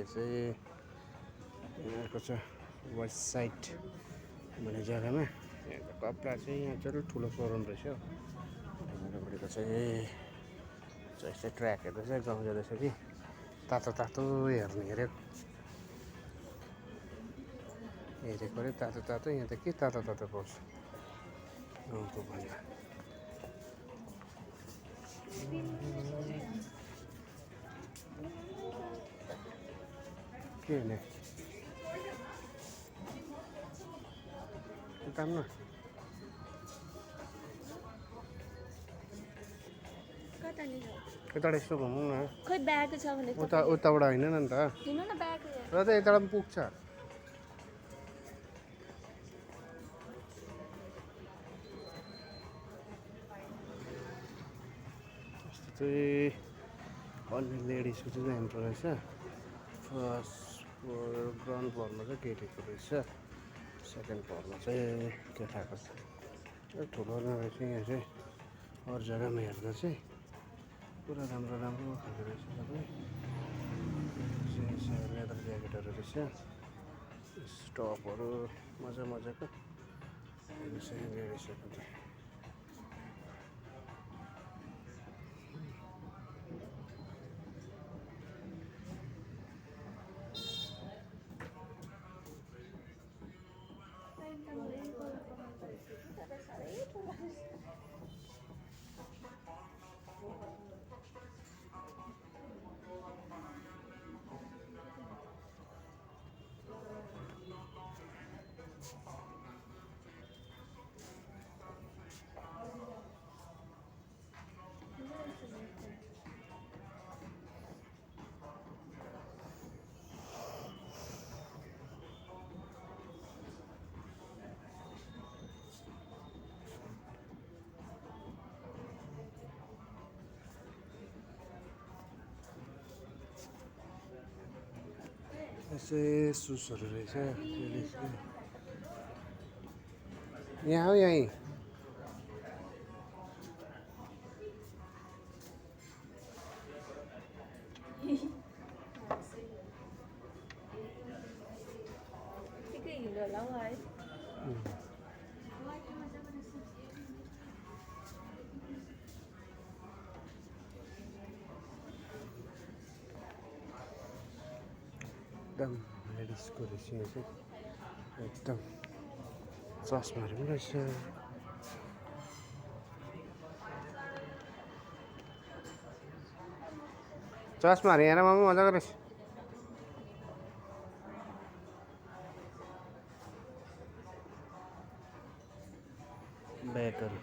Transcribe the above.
चाहिँ यहाँको छ वेस्ट साइड भन्ने जग्गामा। यहाँको कपडा चाहिँ यहाँ चाहिँ ठुलो सोरुम रहेछ। यहाँको चाहिँ यस्तै ट्र्याक हेर्दैछ गाउँ जाँदैछ कि तातो तातो हेरेको अरे तातो तातो। यहाँ त के तातो तातो पाउँछ गाउँको भन्दा। के हुने तान्नु यताबाट यसो घुमौँ न। खोइ ब्याग छ भने उताबाट होइन नि त किन न ब्याग र त यताबाट पनि पुग्छ। यस्तो चाहिँ अन्य लेडिजको चाहिँ राम्रो रहेछ। फर्स्ट फ्लोर ग्राउन्ड फ्लोरमा चाहिँ केटीको रहेछ, सेकेन्ड फ्लोरमा चाहिँ केटाको छ। ठुलो रहेछ यहाँ चाहिँ। अरू जग्गामा हेर्दा चाहिँ पुरा राम्रो राम्रो खालको रहेछ सबै। लेदर ज्याकेटहरू रहेछ, स्टपहरू मजा मजाको रहेछ। यस्तै सुजहरू रहेछ। यहाँ हो यहीँ एकदम लेडिसको रहेछ यहाँ चाहिँ। एकदम चस्माहरू पनि रहेछ। चस्माहरू हेर मामु मजाको रहेछ। ब्यागहरू